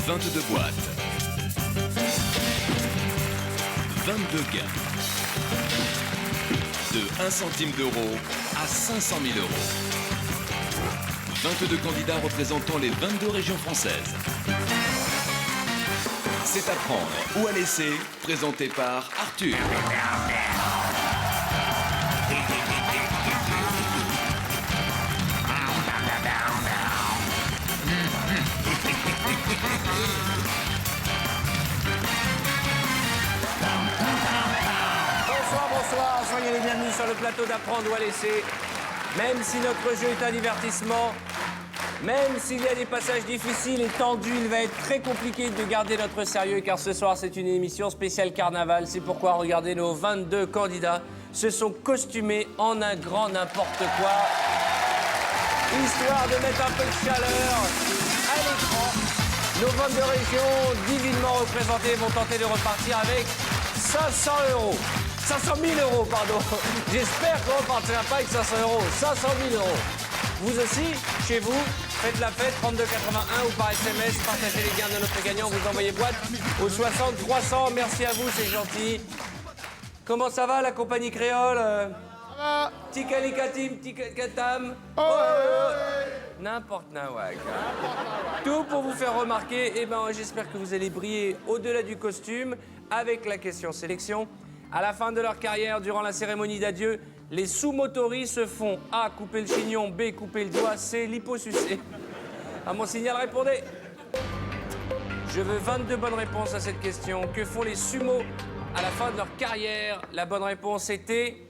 22 boîtes. 22 gains. De 1 centime d'euro à 500 000 euros. 22 candidats représentant les 22 régions françaises. C'est à prendre ou à laisser, présenté par Arthur. Bonsoir, soyez les bienvenus sur le plateau d'Apprendre ou à laisser. Même si notre jeu est un divertissement, même s'il y a des passages difficiles et tendus, il va être très compliqué de garder notre sérieux car ce soir c'est une émission spéciale carnaval. C'est pourquoi, regardez, nos 22 candidats se sont costumés en un grand n'importe quoi, histoire de mettre un peu de chaleur à l'écran. Nos 22 régions divinement représentées vont tenter de repartir avec 500 euros. 500 000 euros, pardon. J'espère qu'on ne repartira pas avec 500 euros. 500 000 euros. Vous aussi, chez vous, faites la fête, 32,81 ou par SMS, partagez les gains de notre gagnant, vous envoyez boîte au 60 300. Merci à vous, c'est gentil. Comment ça va, la compagnie créole? Ça va. Tikalikatim, tikakatam. N'importe nawak. Tout pour vous faire remarquer, eh ben, j'espère que vous allez briller au-delà du costume avec la question sélection. À la fin de leur carrière, durant la cérémonie d'adieu, les sous-motoris se font A. Couper le chignon, B. Couper le doigt, C. Liposucer. À mon signal, répondez. Je veux 22 bonnes réponses à cette question. Que font les sumos à la fin de leur carrière? La bonne réponse était...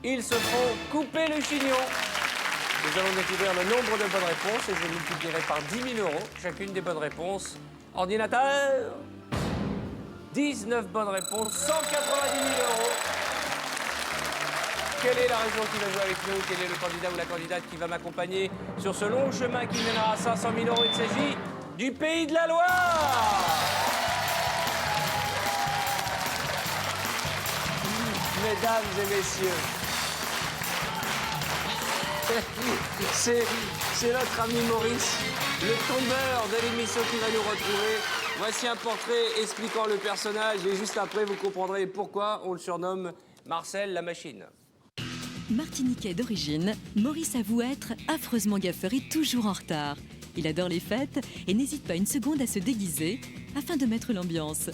Ils se font couper le chignon. Nous allons découvrir le nombre de bonnes réponses et je multiplierai par 10 000 euros chacune des bonnes réponses. Ordinateur. 19 bonnes réponses, 190 000 euros. Quelle est la région qui va jouer avec nous? Quel est le candidat ou la candidate qui va m'accompagner sur ce long chemin qui mènera à 500 000 euros? Il s'agit du Pays de la Loire. Mesdames et messieurs, c'est notre ami Maurice, le tombeur de l'émission qui va nous retrouver. Voici un portrait expliquant le personnage et juste après vous comprendrez pourquoi on le surnomme Marcel la machine. Martiniquais d'origine, Maurice avoue être affreusement gaffeur et toujours en retard. Il adore les fêtes et n'hésite pas une seconde à se déguiser afin de mettre l'ambiance.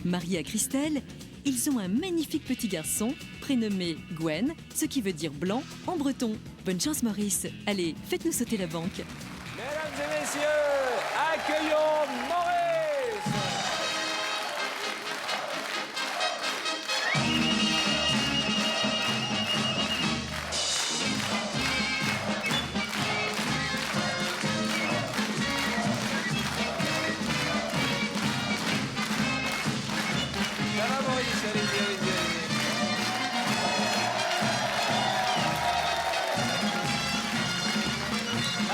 Marié à Christelle, ils ont un magnifique petit garçon prénommé Gwen, ce qui veut dire blanc en breton. Bonne chance Maurice. Allez, faites-nous sauter la banque. Mesdames et messieurs, accueillons Maurice. Ça va Maurice, allez-y.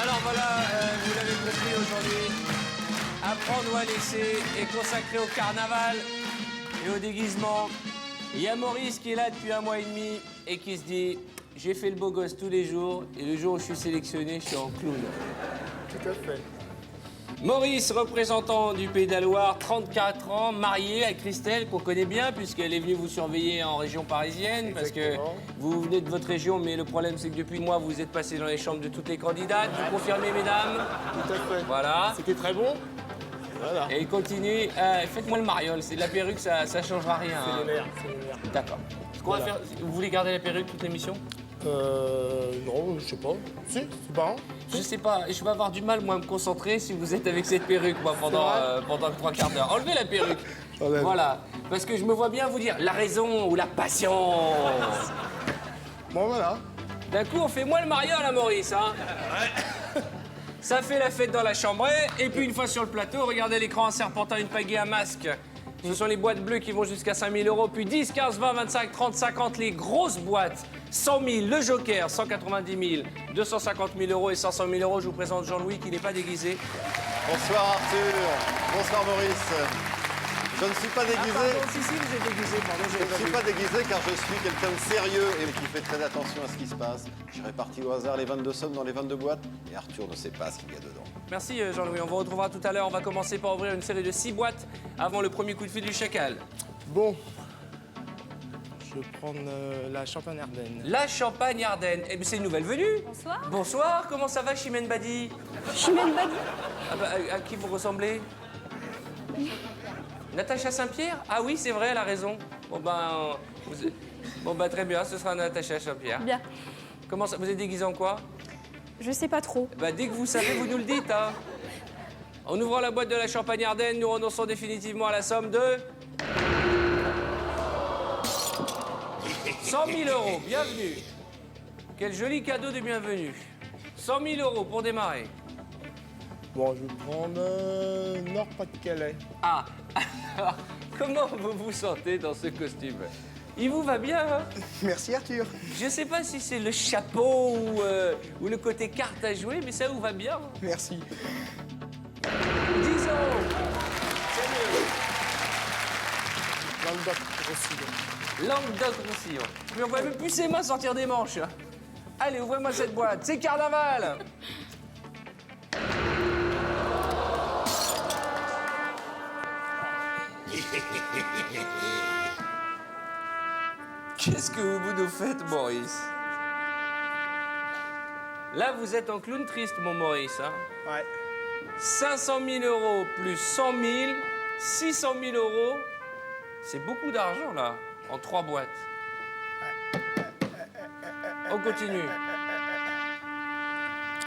Alors voilà, vous l'avez compris aujourd'hui, Apprendre ou à laisser est consacré au carnaval et au déguisement. Il y a Maurice qui est là depuis 1 mois et demi et qui se dit « J'ai fait le beau gosse tous les jours et le jour où je suis sélectionné, je suis en clown. » Tout à fait. Maurice, représentant du Pays de la Loire, 34 ans, marié à Christelle, qu'on connaît bien, puisqu'elle est venue vous surveiller en région parisienne, parce que vous venez de votre région, mais le problème, c'est que depuis moi, vous êtes passé dans les chambres de toutes les candidates. Vous confirmez, mesdames? Tout à fait. Voilà. C'était très bon. Voilà. Et il continue. Faites-moi le mariole, c'est de la perruque, ça changera rien. C'est Hein. les nerfs, c'est les nerfs. D'accord. Ce qu'on va faire, vous voulez garder la perruque toute l'émission? Non, je sais pas. Si, c'est pas. Je sais pas, je vais avoir du mal, moi, à me concentrer si vous êtes avec cette perruque, moi, pendant 3 quarts d'heure. Enlevez la perruque. Enlève. Voilà. Parce que je me vois bien vous dire la raison ou la patience. Bon, voilà. D'un coup, on fait moins le mariole à Maurice, hein. Ça fait la fête dans la chambrée, et puis une fois sur le plateau, regardez l'écran, un serpentin, une pagaie, un masque. Ce sont les boîtes bleues qui vont jusqu'à 5 000 euros, puis 10, 15, 20, 25, 30, 50, les grosses boîtes. 100 000, le joker, 190 000, 250 000 euros et 500 000 euros. Je vous présente Jean-Louis qui n'est pas déguisé. Bonsoir Arthur, bonsoir Maurice. Je ne suis pas Ah, déguisé. pardon, si, vous êtes déguisé, pardon, Je ne suis pas déguisé car je suis quelqu'un de sérieux et qui fait très attention à ce qui se passe. J'ai réparti au hasard les 22 sommes dans les 22 boîtes et Arthur ne sait pas ce qu'il y a dedans. Merci Jean-Louis, on vous retrouvera tout à l'heure. On va commencer par ouvrir une série de 6 boîtes avant le premier coup de fil du chacal. Bon. Je vais prendre la champagne Ardenne. La Champagne Ardenne. Eh bien, c'est une nouvelle venue. Bonsoir. Bonsoir, comment ça va, Chimène Badi? Chimène Badi. Ah bah, à qui vous ressemblez? Natacha Saint-Pierre? Ah oui, c'est vrai, elle a raison. Bon ben, très bien, ce sera Natacha Saint-Pierre. Bien. Comment ça, vous êtes déguisé en quoi? Je sais pas trop. Bah, dès que vous savez, vous nous le dites, hein. En ouvrant la boîte de la Champagne Ardenne, nous renonçons définitivement à la somme de 100 000 €. Bienvenue. Quel joli cadeau de bienvenue. 100 000 € pour démarrer. Bon, je vais prendre Nord-Pas-de-Calais. Ah, alors, comment vous vous sentez dans ce costume? Il vous va bien, hein? Merci Arthur. Je sais pas si c'est le chapeau ou le côté carte à jouer, mais ça vous va bien. Merci. 10 €. C'est mieux. Languedoc-Roussillon. Languedoc-Roussillon. Mais on voit même plus ses mains sortir des manches. Allez, ouvrez-moi cette boîte. C'est carnaval. Qu'est-ce que vous nous faites, Maurice? Là, vous êtes en clown triste, mon Maurice. Hein? Ouais. 500 000 € plus 100 000, 600 000 €. C'est beaucoup d'argent, là, en 3 boîtes. On continue.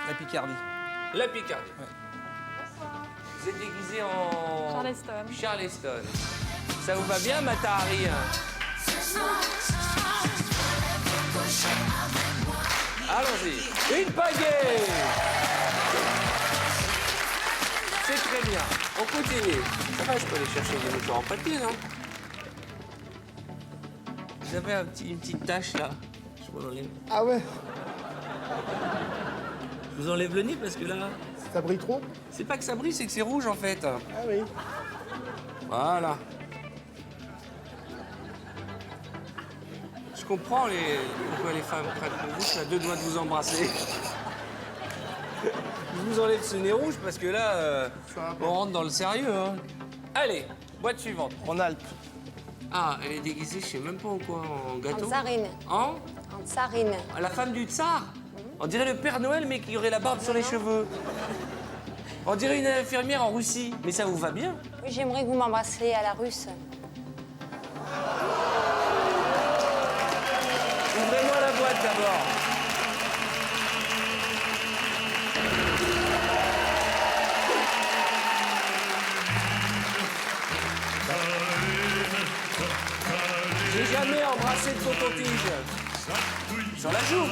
La Picardie. La Picardie. Vous êtes déguisé en... Charleston. Charleston. Ça vous va bien, Matahari? Allons-y. Une pagaie. C'est très bien. On continue. Ça va, je peux aller chercher des moutons en papier, non? Vous avez une petite tache, là. Je vous enlève. Ah ouais, Je vous enlève le nez parce que là... ça brille trop? C'est pas que ça brille, c'est que c'est rouge, en fait. Ah oui. Voilà. Je comprends pourquoi les femmes prennent pour vous. Je suis à 2 doigts de vous embrasser. Je vous enlève ce nez rouge parce que là, on rentre dans le sérieux. Hein. Allez, boîte suivante. En Alpes. Ah, elle est déguisée, je sais même pas en quoi, en gâteau. En tsarine. Hein? En tsarine. La femme du tsar. On dirait le Père Noël, mais qui aurait la barbe sur les cheveux. On dirait une infirmière en Russie. Mais ça vous va bien? Oui, j'aimerais que vous m'embrassiez à la russe. Ouvrez-moi la boîte d'abord. J'ai jamais embrassé de coton-tige. Sur la joue.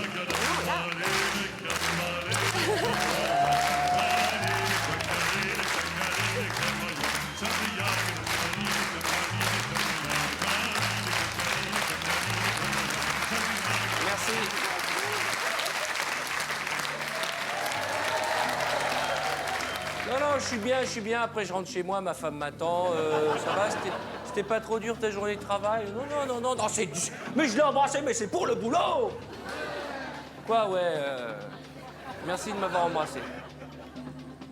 Merci. Non, je suis bien. Après, je rentre chez moi, ma femme m'attend. Ça va, c'était pas trop dur ta journée de travail? Non, c'est... Mais je l'ai embrassé, mais c'est pour le boulot! Quoi, ouais, merci de m'avoir embrassé.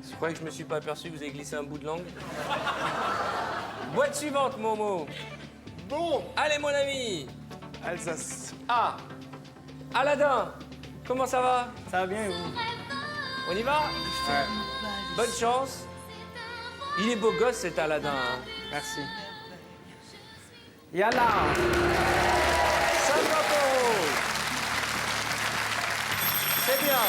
Je croyais que je me suis pas aperçu que vous avez glissé un bout de langue. Boîte suivante, Momo. Bon, Allez, mon ami. Alsace. Ah, Aladdin, comment ça va? Ça va bien et vous? On y va? Ouais. Bonne chance. Il est beau gosse, cet Aladdin. Hein. Merci. Yalla! 50 €. C'est bien.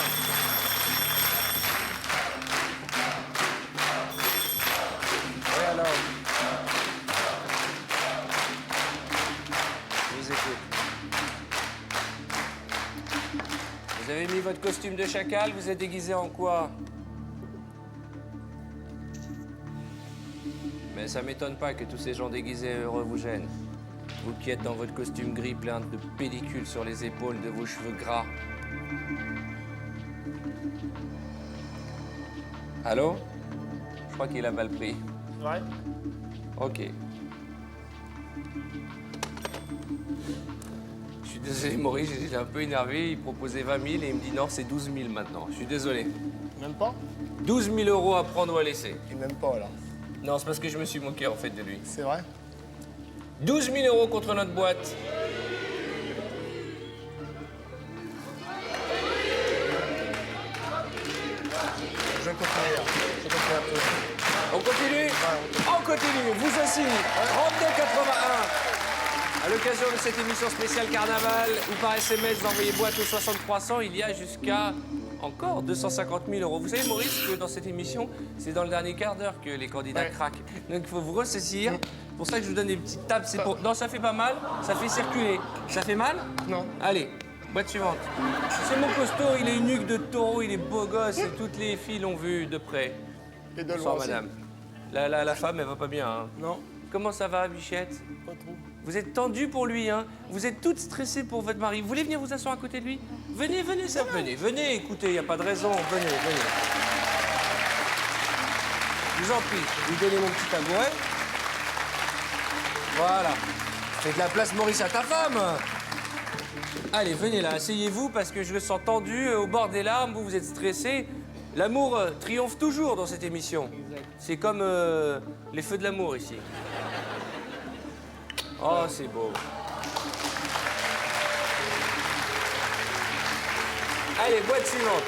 Et alors? Je vous écoute. Vous avez mis votre costume de chacal, vous êtes déguisé en quoi? Mais ça m'étonne pas que tous ces gens déguisés heureux vous gênent. Vous qui êtes dans votre costume gris plein de pellicules sur les épaules de vos cheveux gras. Allô? Je crois qu'il a mal pris. Ouais. Ok. Je suis désolé, Maurice, j'étais un peu énervé. Il proposait 20 000 et il me dit non, c'est 12 000 maintenant. Je suis désolé. Même pas? 12 000 euros à prendre ou à laisser. Et même pas, alors. Non, c'est parce que je me suis moqué en fait de lui. C'est vrai? 12 000 euros contre notre boîte. Je continue, là. Je continue un peu. On continue? On continue, vous aussi. 32,81. À l'occasion de cette émission spéciale Carnaval, ou par SMS, vous envoyez boîte au 6300, il y a jusqu'à encore 250 000 euros. Vous savez, Maurice, que dans cette émission, c'est dans le dernier quart d'heure que les candidats craquent. Donc il faut vous ressaisir. C'est pour ça que je vous donne des petites tapes. C'est pour... Non, ça fait pas mal, ça fait circuler. Ça fait mal? Non. Allez, boîte suivante. C'est mon costaud, il est une nuque de taureau, il est beau gosse et toutes les filles l'ont vu de près. Et de Bonsoir, loin aussi. madame. La femme, elle va pas bien, hein. Non, Comment ça va, Bichette? pas trop. Vous êtes tendue pour lui, hein? Vous êtes toutes stressées pour votre mari. Vous voulez venir vous asseoir à côté de lui? Venez, venez, ça, venez, écoutez, il n'y a pas de raison. Venez. Je vous en prie, vous donnez mon petit tabouret. Voilà. Fais de la place, Maurice, à ta femme. Allez, venez là, asseyez-vous parce que je le sens tendu, au bord des larmes, vous êtes stressé. L'amour triomphe toujours dans cette émission. C'est comme les feux de l'amour ici. Oh, c'est beau. Allez, boîte suivante.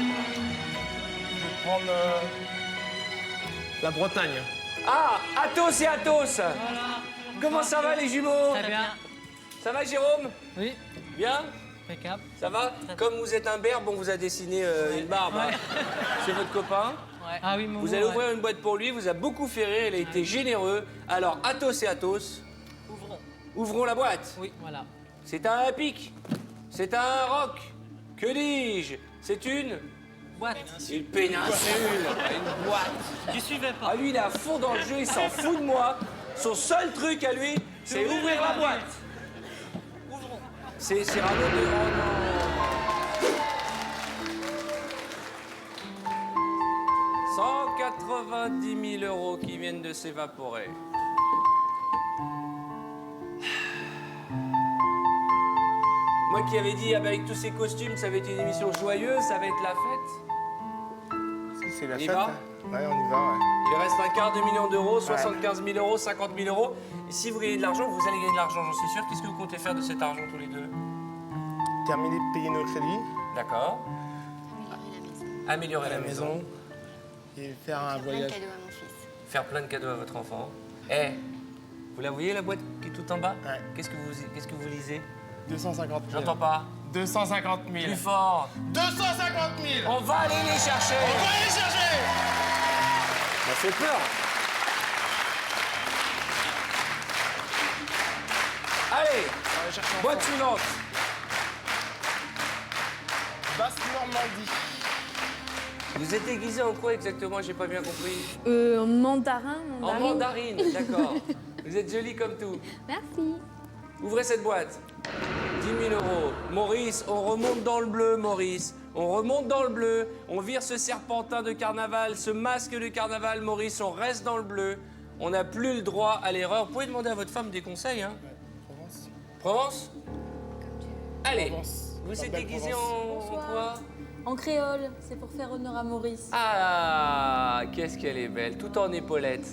Je vais prendre la Bretagne. Ah, Athos et Athos. Comment ça va, les jumeaux? Très bien. Ça va, Jérôme? Oui, Bien? impeccable. Ça va? Comme vous êtes un berbe, on vous a dessiné une barbe. hein. C'est votre copain. Ouais. Ah oui, Momo, Vous allez ouvrir une boîte pour lui, vous a beaucoup fait rire, il a été généreux. Alors, Athos et Athos, Ouvrons. ouvrons la boîte. Oui, voilà. C'est un pic, c'est un roc, que dis-je? C'est une Boîte. péninsule, une boîte. Tu suivais pas. Ah, lui, il est à fond dans le jeu, il s'en fout de moi. Son seul truc à lui, c'est ouvrir la boîte. Ouvrons. C'est Cyrano de... Oh non. 190 000 euros qui viennent de s'évaporer. Moi qui avais dit, ah ben, avec tous ces costumes, ça va être une émission joyeuse, ça va être la fête. Si c'est la On y fête. va? Ouais, on y va, ouais. Il reste un quart de million d'euros, 75 000 euros, 50 000 euros. Et si vous gagnez de l'argent, vous allez gagner de l'argent, j'en suis sûr. Qu'est-ce que vous comptez faire de cet argent tous les deux? Terminer de payer nos crédits, D'accord. Améliorer la maison. et faire un voyage. Faire plein de cadeaux à votre enfant. Eh, vous la voyez la boîte qui est tout en bas? Ouais. Qu'est-ce que vous lisez? 250 000. J'entends pas. 250 000. Plus fort. 250 000. On va aller les chercher. On va aller chercher. Ça fait peur. Allez, On va aller chercher en boîte France. suivante. Basse Normandie. Vous êtes déguisé en quoi exactement? J'ai pas bien compris. Mandarin. En mandarine, d'accord. Vous êtes jolie comme tout. Merci. Ouvrez cette boîte. 10 000 euros. Maurice, on remonte dans le bleu, Maurice. On remonte dans le bleu. On vire ce serpentin de carnaval, ce masque de carnaval, Maurice. On reste dans le bleu. On n'a plus le droit à l'erreur. Vous pouvez demander à votre femme des conseils, hein? Provence. Provence? Allez. Provence. Vous êtes Belle déguisé Provence. en quoi? En créole, c'est pour faire honneur à Maurice. Ah, qu'est-ce qu'elle est belle, tout en épaulette.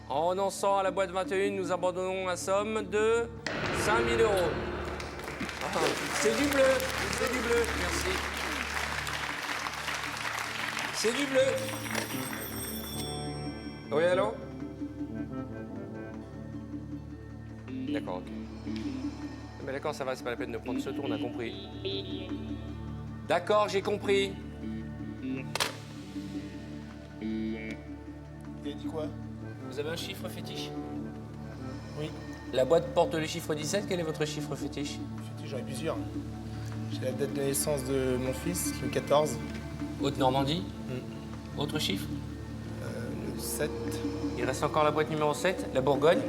En renonçant à la boîte 21, nous abandonnons la somme de 5 000 euros. Ah, c'est du bleu, merci. C'est du bleu. Oui, allô? D'accord, ok. Mais d'accord, ça va, c'est pas la peine de prendre ce tour, on a compris. D'accord, j'ai compris. Il a dit quoi? Vous avez un chiffre fétiche? Oui. La boîte porte le chiffre 17, quel est votre chiffre fétiche? J'en ai plusieurs. J'ai la date de naissance de mon fils, le 14. Haute-Normandie. Autre chiffre? Le 7. Il reste encore la boîte numéro 7, la Bourgogne.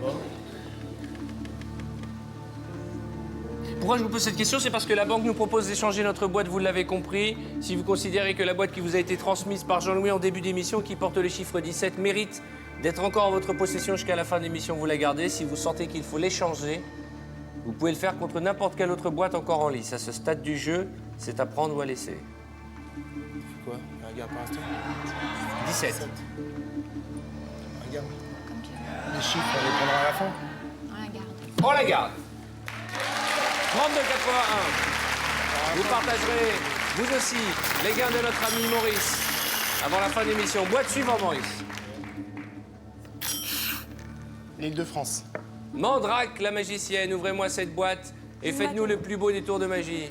Pourquoi je vous pose cette question? C'est parce que la banque nous propose d'échanger notre boîte, vous l'avez compris. Si vous considérez que la boîte qui vous a été transmise par Jean-Louis en début d'émission, qui porte le chiffre 17, mérite d'être encore en votre possession jusqu'à la fin de l'émission, vous la gardez. Si vous sentez qu'il faut l'échanger, vous pouvez le faire contre n'importe quelle autre boîte encore en lice. À ce stade du jeu, c'est à prendre ou à laisser. Quoi? Un garde pour l'instant? 17. Un garde. Les chiffres, on les prendra à la fin. On la garde. 32,81. Vous partagerez, vous aussi, les gains de notre ami Maurice avant la fin de l'émission. Boîte suivante, Maurice. L'Île-de-France. Mandrake, la magicienne, ouvrez-moi cette boîte et faites-nous le plus beau des tours de magie.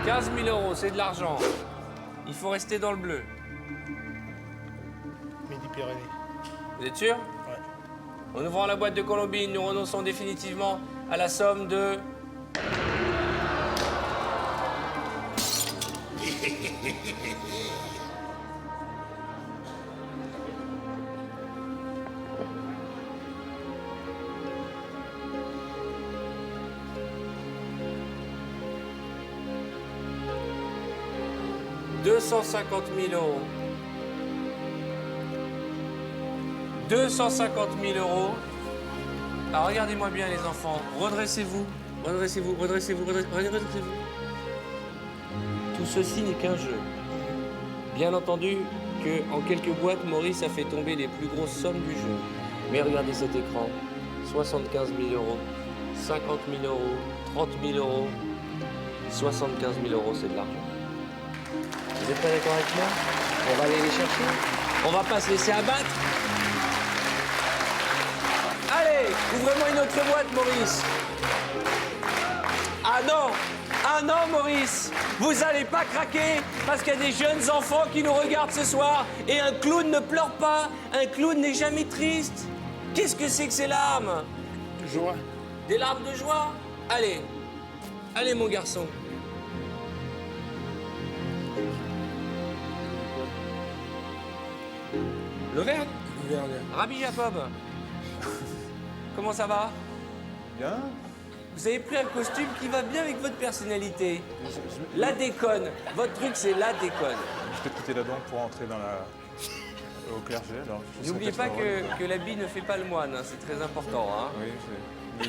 15 000 euros, c'est de l'argent. Il faut rester dans le bleu. Midi-Pyrénées. Vous êtes sûr? Ouais. En ouvrant la boîte de Colombine, nous renonçons définitivement à la somme de... « 250 000 euros. 250 000 euros. Alors regardez-moi bien les enfants. Redressez-vous. Redressez-vous. Redressez-vous. Redressez-vous. Tout ceci n'est qu'un jeu. Bien entendu que en quelques boîtes, Maurice a fait tomber les plus grosses sommes du jeu. Mais regardez cet écran. 75 000 euros. 50 000 euros. 30 000 euros. 75 000 euros, c'est de l'argent. Vous n'êtes pas d'accord avec moi? On va aller les chercher. On va pas se laisser abattre. Allez, ouvrez-moi une autre boîte, Maurice. Ah non! Ah non, Maurice! Vous allez pas craquer parce qu'il y a des jeunes enfants qui nous regardent ce soir et un clown ne pleure pas. Un clown n'est jamais triste. Qu'est-ce que c'est que ces larmes? De joie. Des larmes de joie? Allez. Allez, mon garçon. L'Auvergne? L'Auvergne. Rabbi Jacob. Comment ça va? Bien. Vous avez pris un costume qui va bien avec votre personnalité. La déconne. Votre truc, c'est la déconne. Je vais quitter la banque pour entrer dans au clergé. N'oubliez pas que l'habit ne fait pas le moine, hein, c'est très important. Hein. Oui,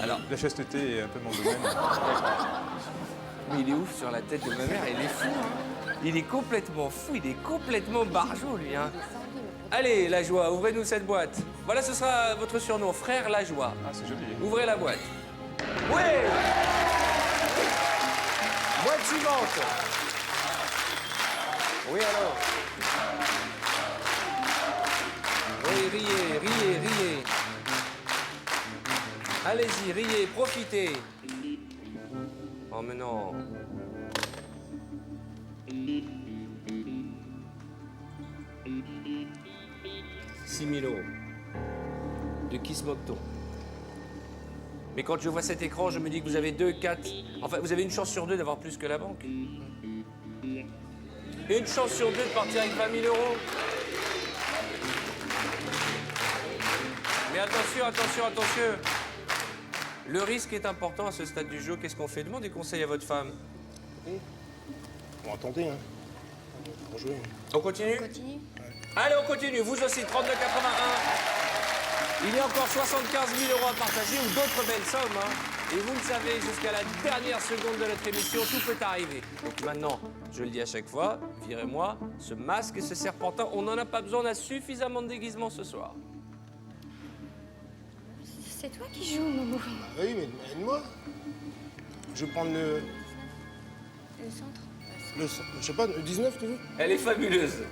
alors, la chasteté est un peu mon domaine. Mais il est ouf sur la tête de ma mère, il est fou. Hein. Il est complètement fou, il est complètement barjot, lui. Hein. Allez, la joie, ouvrez-nous cette boîte. Voilà, ce sera votre surnom, frère la joie. Ah, c'est joli. Ouvrez la boîte. Oui! Boîte suivante. Oui, alors. Oui, riez. Allez-y, riez, profitez. Oh, mais non. « 6 000 euros. De qui se moque-t-on? Mais quand je vois cet écran, je me dis que vous avez 2, 4... Enfin, vous avez une chance sur 2 d'avoir plus que la banque. Et une chance sur 2 de partir avec 20 000 euros. Mais attention. Le risque est important à ce stade du jeu. Qu'est-ce qu'on fait? Demandez conseil à votre femme. On va tenter, hein. On va jouer. On continue? Allez, on continue. Vous aussi, 32,81. Il y a encore 75 000 euros à partager ou d'autres belles sommes. Hein. Et vous le savez, jusqu'à la dernière seconde de notre émission, tout peut arriver. Donc maintenant, je le dis à chaque fois, virez-moi ce masque et ce serpentin. On n'en a pas besoin, on a suffisamment de déguisements ce soir. C'est toi qui joues, Momo. Oui, mais aide-moi. Je vais prendre le centre. Je sais pas, le 19, tu veux? Elle est fabuleuse.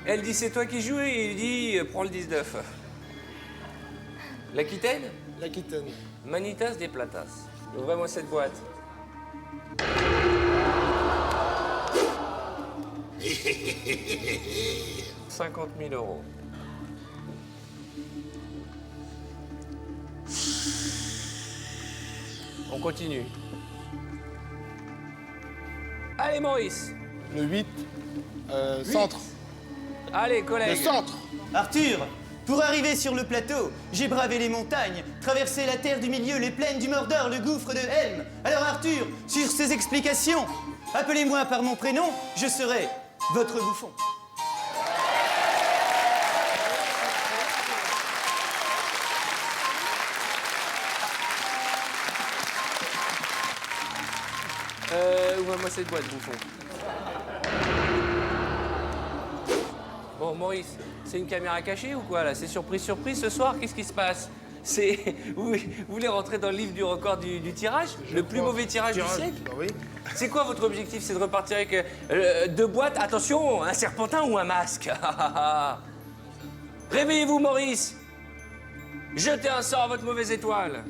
Elle dit c'est toi qui joues et il dit prends le 19. L'Aquitaine? L'Aquitaine. Manitas des Platas. Ouvrez-moi cette boîte. « 50 000 euros. On continue. Allez, Maurice. Le 8, centre. Allez, collègue. Le centre. Arthur, pour arriver sur le plateau, j'ai bravé les montagnes, traversé la terre du milieu, les plaines du Mordor, le gouffre de Helm. Alors Arthur, sur ces explications, appelez-moi par mon prénom, je serai votre bouffon. Ouvre-moi cette boîte, bouffon. Bon, Maurice, c'est une caméra cachée ou quoi, là? C'est surprise, surprise ce soir? Qu'est-ce qui se passe? Vous voulez rentrer dans le livre du record du tirage? Le plus mauvais tirage du siècle? Bah oui. C'est quoi votre objectif? C'est de repartir avec 2 boîtes? Attention, un serpentin ou un masque? Réveillez-vous, Maurice. Jetez un sort à votre mauvaise étoile.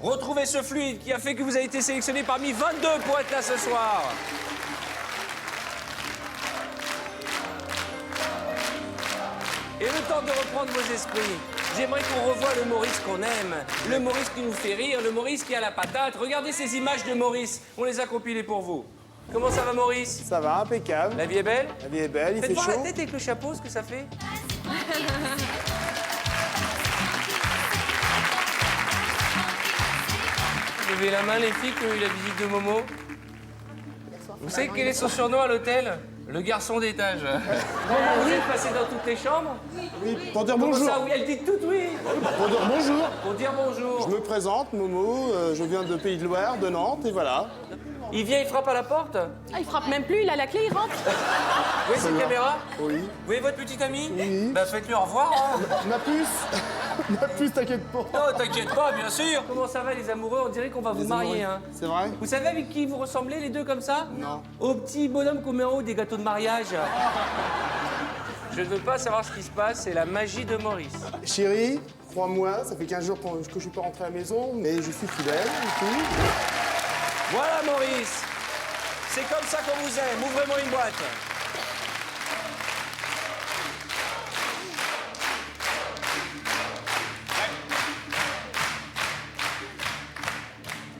Retrouvez ce fluide qui a fait que vous avez été sélectionné parmi 22 pour être là ce soir. Et le temps de reprendre vos esprits, j'aimerais qu'on revoie le Maurice qu'on aime, le Maurice qui nous fait rire, le Maurice qui a la patate. Regardez ces images de Maurice, on les a compilées pour vous. Comment ça va, Maurice? Ça va, impeccable. La vie est belle? La vie est belle, il Faites fait voir la chaud. tête avec le chapeau, ce que ça fait. Levez la main, les filles, qui ont eu la visite de Momo. Vous savez quel est son surnom à l'hôtel? Le garçon d'étage. Vous êtes passé dans toutes les chambres? Oui, pour dire Comment bonjour. ça, oui, elle dit toutes oui. Pour dire bonjour. Pour dire bonjour. Je me présente, Momo, je viens de Pays de Loire, de Nantes, et voilà. Il vient, il frappe à la porte. Ah, il frappe même plus, il a la clé, il rentre. Vous voyez cette caméra? Oui. Vous voyez votre petite amie? Oui. Bah faites-lui au revoir. Hein. Ma puce. Ma puce, t'inquiète pas. Non, t'inquiète pas, bien sûr. Comment ça va les amoureux? On dirait qu'on va vous marier. Hein. C'est vrai? Vous savez avec qui vous ressemblez les deux comme ça? Non. Au petit bonhomme qu'on met en haut des gâteaux de mariage. Je ne veux pas savoir ce qui se passe, c'est la magie de Maurice. Chérie, crois-moi, ça fait 15 jours que je suis pas rentré à la maison, mais je suis fidèle et tout. Voilà Maurice. C'est comme ça qu'on vous aime. Ouvrez-moi une boîte.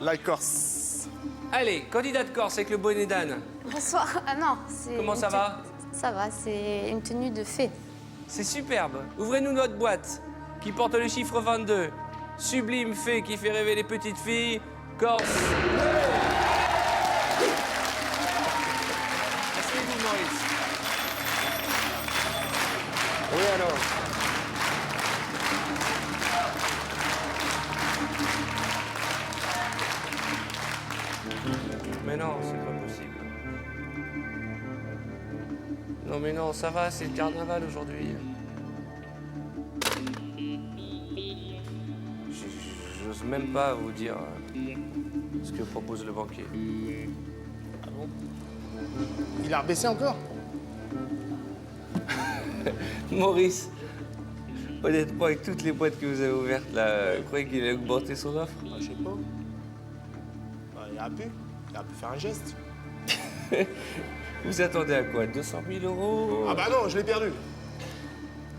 La Corse. Allez, candidat de Corse avec le bonnet d'âne. Bonsoir. Ah non, c'est... Comment ça va? Ça va, c'est une tenue de fée. C'est superbe. Ouvrez-nous notre boîte qui porte le chiffre 22. Sublime fée qui fait rêver les petites filles. Corse. Asseyez-vous, Maurice. Oui, alors. Mais non, c'est pas possible. Non mais non, ça va, c'est le carnaval aujourd'hui. J'ose même pas vous dire ce que propose le banquier. Ah bon? Il a rebaissé encore? Maurice, honnêtement, avec toutes les boîtes que vous avez ouvertes là, vous croyez qu'il a augmenté son offre? Bah, je sais pas. Bah, il aurait pu. Il aurait pu faire un geste. Vous attendez à quoi? 200 000 euros? Ah bah non, je l'ai perdu.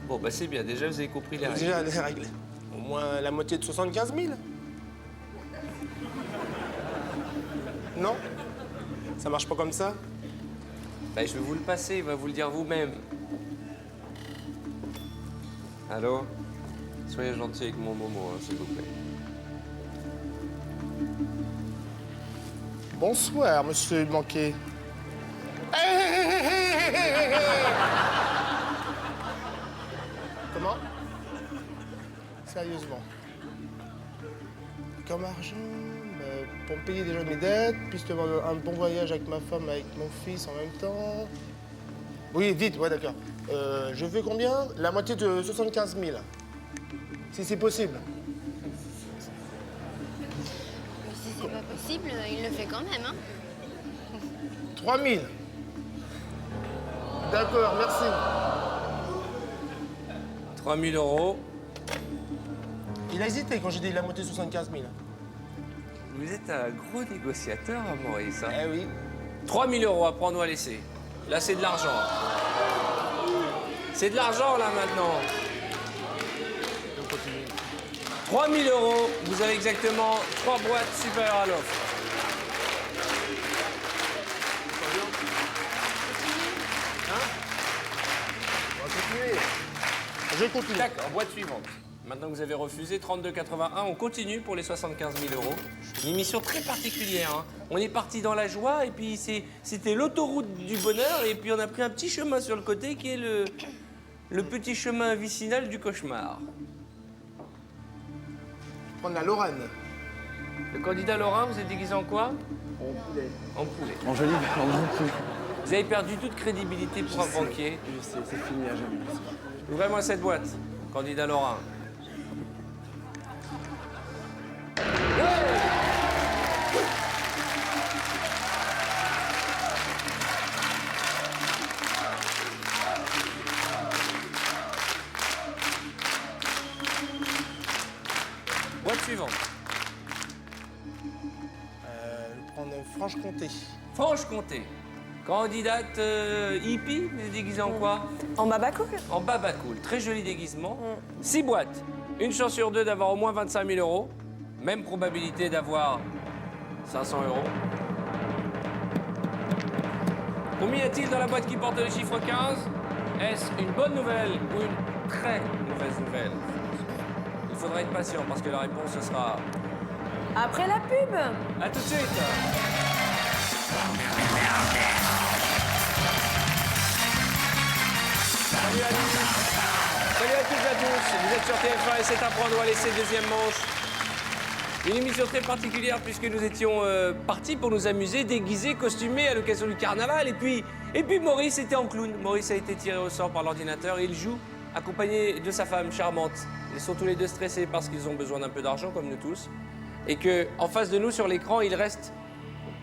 Bon, bah c'est bien, déjà vous avez compris les règles. Déjà, les règles. Au moins la moitié de 75 000. Non? Ça marche pas comme ça? Bah, je vais vous le passer, il va vous le dire vous-même. Allô? Soyez gentil avec mon Momo, hein, s'il vous plaît. Bonsoir, monsieur le banquier. Comment? Sérieusement. Comme argent, bah, pour me payer déjà mes dettes, puis avoir un bon voyage avec ma femme, avec mon fils en même temps. Oui, vite, ouais, d'accord. Je veux combien? La moitié de 75 000. Si c'est possible. Mais si c'est pas possible, il le fait quand même, hein. 3 000. D'accord, merci. 3 000 euros. Il a hésité quand j'ai dit la moitié de 75 000. Vous êtes un gros négociateur, Maurice. Hein? Eh oui. 3 000 euros à prendre ou à laisser. Là, c'est de l'argent. C'est de l'argent, là, maintenant. 3 000 euros, vous avez exactement 3 boîtes supérieures à l'offre. On va continuer. Je continue. D'accord, boîte suivante. Maintenant que vous avez refusé, 32,81, on continue pour les 75 000 euros. Une émission très particulière. Hein. On est parti dans la joie et puis c'était l'autoroute du bonheur et puis on a pris un petit chemin sur le côté qui est le petit chemin vicinal du cauchemar. Prendre la Lorraine. Le candidat Laurent, vous êtes déguisé en quoi? En poulet. En joli, en poulet. Vous avez perdu toute crédibilité pour un banquier. Je sais, c'est fini à jamais. Ouvrez-moi cette boîte, candidat Laurent. Boîte suivante. Je vais prendre Franche-Comté. Franche-Comté. Candidate hippie, vous êtes déguisée en quoi? En babacool. En babacool. Très joli déguisement. 6 boîtes. Une chance sur 2 d'avoir au moins 25 000 euros. Même probabilité d'avoir 500 euros. Combien y a-t-il dans la boîte qui porte le chiffre 15? Est-ce une bonne nouvelle ou une très mauvaise nouvelle? Il faudra être patient parce que la réponse ce sera... Après la pub. À tout de suite. Salut à tous. Salut à toutes et à tous. Vous êtes sur TF1 et c'est un point doigt laisser deuxième manche. Une émission très particulière puisque nous étions partis pour nous amuser, déguisés, costumés à l'occasion du carnaval. Et puis Maurice était en clown. Maurice a été tiré au sort par l'ordinateur et il joue accompagné de sa femme charmante. Ils sont tous les deux stressés parce qu'ils ont besoin d'un peu d'argent comme nous tous. Et qu'en face de nous sur l'écran, il reste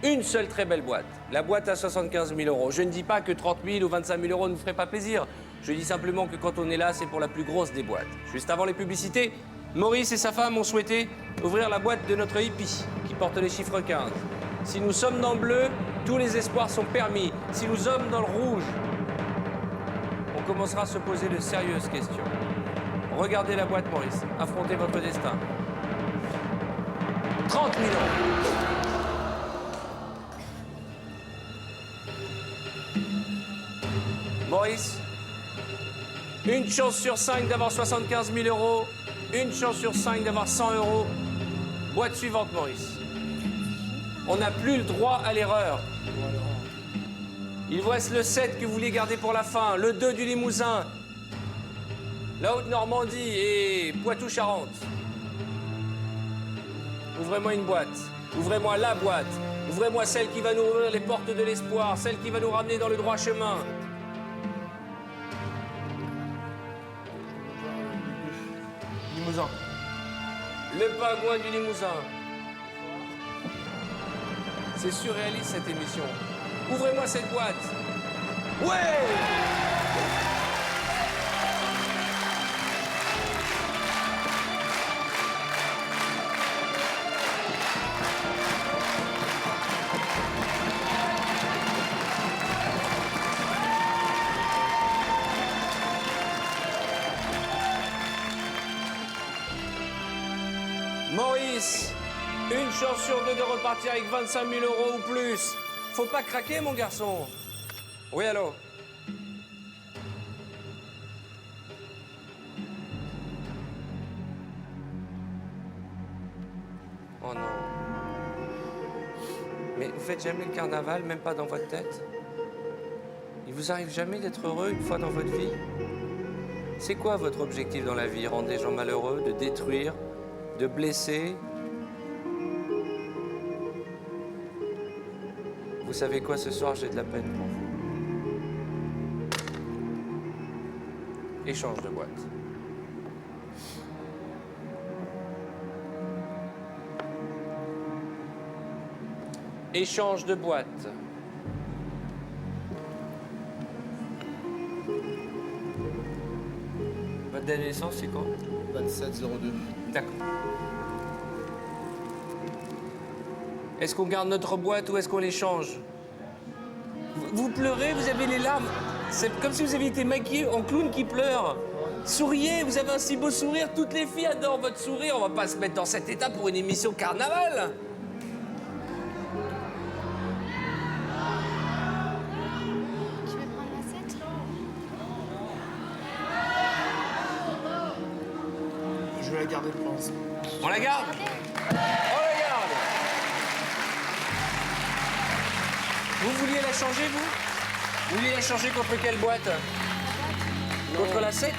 une seule très belle boîte. La boîte à 75 000 euros. Je ne dis pas que 30 000 ou 25 000 euros ne vous ferait pas plaisir. Je dis simplement que quand on est là, c'est pour la plus grosse des boîtes. Juste avant les publicités, Maurice et sa femme ont souhaité ouvrir la boîte de notre hippie qui porte les chiffres 15. Si nous sommes dans le bleu, tous les espoirs sont permis. Si nous sommes dans le rouge, on commencera à se poser de sérieuses questions. Regardez la boîte, Maurice. Affrontez votre destin. 30 000 euros. Maurice, une chance sur 5 d'avoir 75 000 euros, une chance sur 5 d'avoir 100 euros. Boîte suivante, Maurice. On n'a plus le droit à l'erreur. Il vous reste le 7 que vous voulez garder pour la fin, le 2 du Limousin, la Haute-Normandie et Poitou-Charentes. Ouvrez-moi une boîte. Ouvrez-moi la boîte. Ouvrez-moi celle qui va nous ouvrir les portes de l'espoir, celle qui va nous ramener dans le droit chemin. Limousin. Le pingouin du Limousin. C'est surréaliste cette émission. Ouvrez-moi cette boîte. Ouais! Maurice, une chance sur 2 de repartir avec 25 000 euros ou plus. Faut pas craquer, mon garçon. Oui, allô? Oh non. Mais vous faites jamais le carnaval, même pas dans votre tête? Il vous arrive jamais d'être heureux une fois dans votre vie? C'est quoi votre objectif dans la vie? Rendre des gens malheureux, de détruire, de blesser? Vous savez quoi, ce soir, j'ai de la peine pour vous. Échange de boîte. Échange de boîte. Votre date de naissance, c'est quoi? 2702. D'accord. Est-ce qu'on garde notre boîte ou est-ce qu'on l'échange? Vous pleurez, vous avez les larmes. C'est comme si vous aviez été maquillé en clown qui pleure. Souriez, vous avez un si beau sourire. Toutes les filles adorent votre sourire. On va pas se mettre dans cet état pour une émission carnaval. Tu veux prendre la 7? Je vais la garder pour l'instant. On la garde? On la garde. Vous vouliez la changer, vous? Vous vouliez la changer contre quelle boîte? Contre la 7?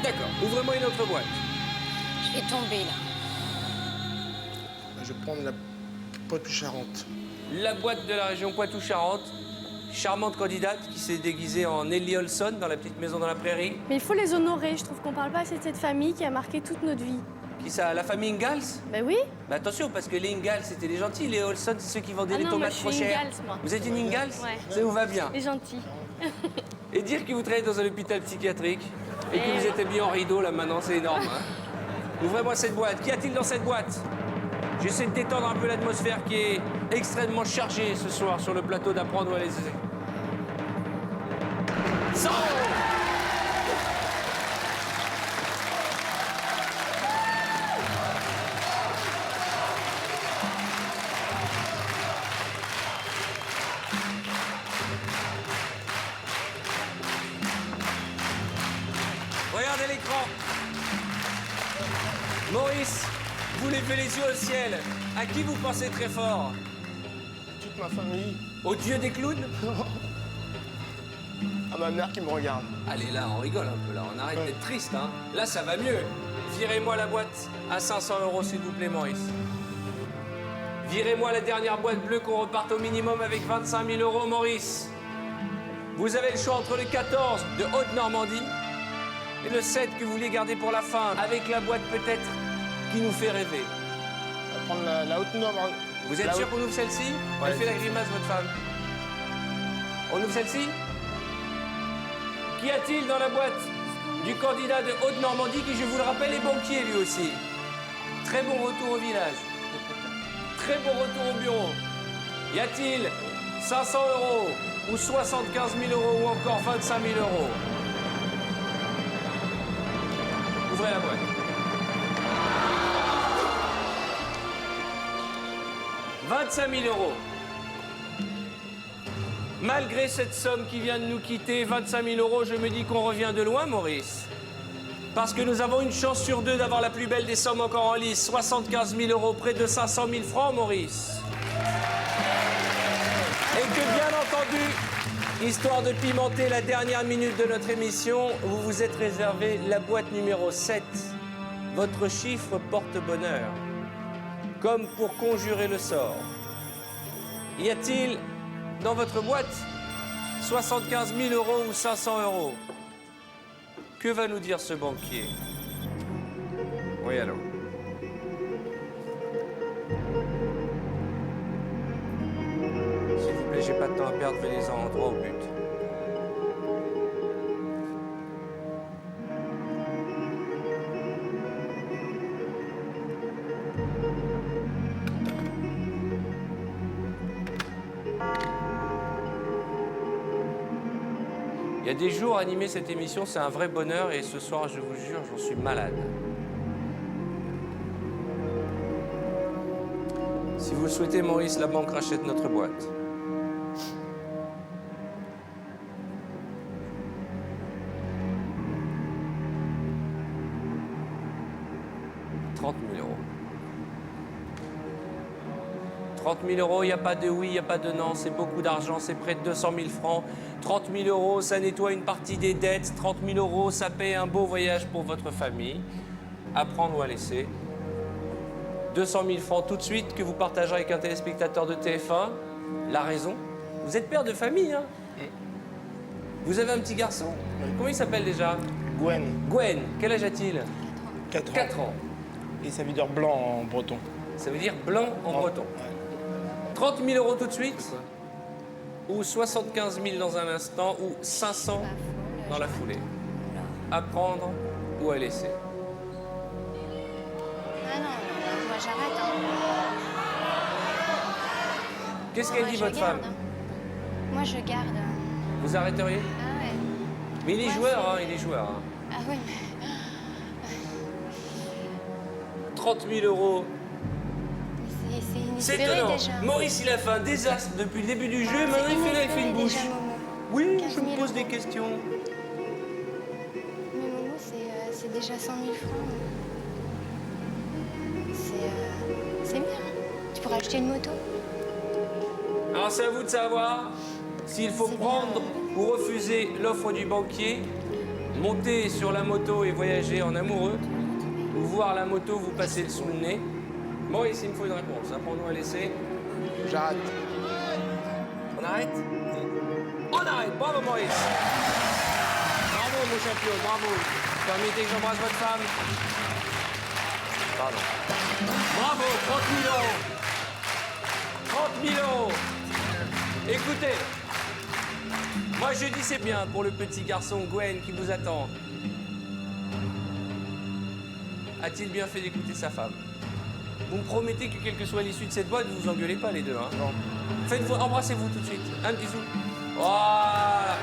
D'accord. Ouvrez-moi une autre boîte. Je vais tomber là. Je vais prendre la Poitou-Charentes. La boîte de la région Poitou-Charentes. Charmante candidate qui s'est déguisée en Ellie Olson dans La Petite Maison dans la Prairie. Mais il faut les honorer. Je trouve qu'on parle pas assez de cette famille qui a marqué toute notre vie. Qui ça? La famille Ingalls? Ben oui. Mais attention, parce que les Ingalls, c'était les gentils. Les Olson, c'est ceux qui vendaient Ah les non, tomates moi, je trop suis chères. Ingalls, moi. Vous êtes une Ingalls? Ouais. Ça vous va bien. Les gentils. Et dire que vous travaillez dans un hôpital psychiatrique et que vous êtes habillé en rideau, là, maintenant, c'est énorme. Hein. Ouvrez-moi cette boîte. Qu'y a-t-il dans cette boîte? J'essaie de détendre un peu l'atmosphère qui est extrêmement chargée ce soir sur le plateau d'Apprendre ou à laisser. 100 €. Regardez l'écran. Maurice, vous levez les yeux au ciel. À qui vous pensez très fort? Toute ma famille. Au dieu des clowns? À ma mère qui me regarde. Allez, là, on rigole un peu, là. On arrête d'être triste, hein. Là, ça va mieux. Virez-moi la boîte à 500 €, s'il vous plaît, Maurice. Virez-moi la dernière boîte bleue qu'on reparte au minimum avec 25 000 €, Maurice. Vous avez le choix entre le 14 de Haute-Normandie et le 7 que vous voulez garder pour la fin, avec la boîte peut-être qui nous fait rêver. On va prendre la Haute-Normandie. Vous êtes sûr qu'on ouvre celle-ci? Ouais. Elle fait la grimace, votre femme. On ouvre celle-ci? Qu'y a-t-il dans la boîte du candidat de Haute-Normandie qui, je vous le rappelle, est banquier lui aussi? Très bon retour au village. Très bon retour au bureau. Y a-t-il 500 € ou 75 000 € ou encore 25 000 €? Ouvrez la boîte. 25 000 €. Malgré cette somme qui vient de nous quitter, 25 000 €, je me dis qu'on revient de loin, Maurice. Parce que nous avons une chance sur deux d'avoir la plus belle des sommes encore en lice. 75 000 €, près de 500 000 francs, Maurice. Et que, bien entendu, histoire de pimenter la dernière minute de notre émission, vous vous êtes réservé la boîte numéro 7. Votre chiffre porte bonheur. Comme pour conjurer le sort. Y a-t-il dans votre boîte 75 000 € ou 500 €? Que va nous dire ce banquier? Oui, allô? S'il vous plaît, j'ai pas de temps à perdre, venez-en droit au but. Il y a des jours, animer cette émission, c'est un vrai bonheur et ce soir, je vous jure, j'en suis malade. Si vous le souhaitez, Maurice, la banque rachète notre boîte. « 30 000 €. 30 000 €, il n'y a pas de oui, il n'y a pas de non, c'est beaucoup d'argent, c'est près de 200 000 francs. 30 000 €, ça nettoie une partie des dettes. 30 000 €, ça paie un beau voyage pour votre famille. À prendre ou à laisser. 200 000 francs tout de suite que vous partagerez avec un téléspectateur de TF1. La raison? Vous êtes père de famille, hein? Vous avez un petit garçon? Comment il s'appelle déjà? Gwen. Gwen. Quel âge a-t-il? 4 ans. 4 ans. Et ça veut dire blanc en breton. Ça veut dire blanc en breton. 30 000 € tout de suite, ou 75 000 dans un instant, ou 500 dans la foulée. À prendre ou à laisser. Ah non, moi j'arrête. Hein. Qu'est-ce qu'elle Moi, dit, je votre garde, femme? hein. Moi je garde. Vous arrêteriez? Ah ouais. Mais il est Moi, joueur, c'est- hein, il est joueur. Hein. Ah oui, mais 30 000 €. c'est C'est inespéré étonnant. déjà. Maurice, il a fait un désastre depuis le début du jeu, Ah, maintenant c'est il fait une inespéré bouche. déjà, Momo. Oui, 15 je 000 me pose €. des questions. Mais Momo, c'est déjà 100 000 francs. C'est bien. Tu pourras acheter une moto. Alors c'est à vous de savoir s'il faut C'est prendre bien. ou refuser l'offre du banquier, monter sur la moto et voyager en amoureux, ou voir la moto vous passer sous le nez. Maurice, il me faut une réponse. Apprends-nous à laisser. J'arrête. On arrête? On arrête. Bravo, Maurice. Bravo, mon champion. Bravo. Permettez que j'embrasse votre femme. Pardon. Bravo, 30 000 euros. 30 000 euros. Écoutez, moi je dis c'est bien pour le petit garçon Gwen qui vous attend. A-t-il bien fait d'écouter sa femme? Vous me promettez que quelle que soit l'issue de cette boîte, vous vous engueulez pas les deux, hein? Non. Faites-vous, embrassez-vous tout de suite. Un bisou. Voilà.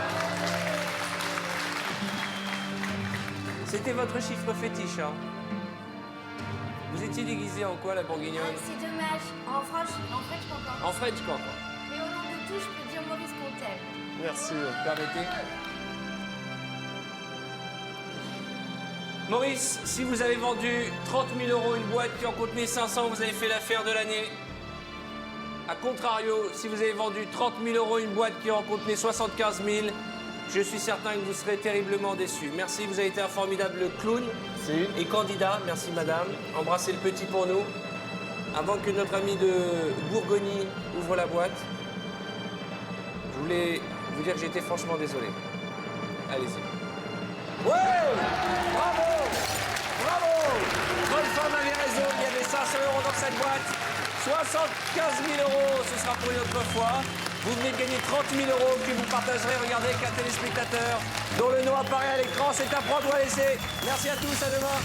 C'était votre chiffre fétiche, hein? Vous étiez déguisé en quoi, la bourguignonne? C'est dommage. En French cancan. En French cancan. Mais au nom de tout, je peux dire Maurice qu'on t'aime. Merci. Permettez. Maurice, si vous avez vendu 30 000 euros une boîte qui en contenait 500, vous avez fait l'affaire de l'année. A contrario, si vous avez vendu 30 000 euros une boîte qui en contenait 75 000, je suis certain que vous serez terriblement déçu. Merci, vous avez été un formidable clown et candidat. Merci, madame. Embrassez le petit pour nous. Avant que notre ami de Bourgogne ouvre la boîte, je voulais vous dire que j'étais franchement désolé. Allez-y. Ouais! Bravo! Bravo! Votre femme avait raison, il y avait 500 euros dans cette boîte. 75 000 euros, ce sera pour une autre fois. Vous venez de gagner 30 000 euros que vous partagerez, regardez, avec un téléspectateur dont le nom apparaît à l'écran. C'est à prendre ou à laisser. Merci à tous, à demain.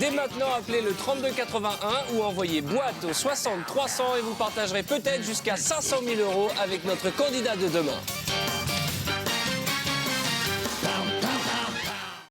Dès maintenant, appelez le 3281 ou envoyez boîte au 60 300 et vous partagerez peut-être jusqu'à 500 000 euros avec notre candidat de demain.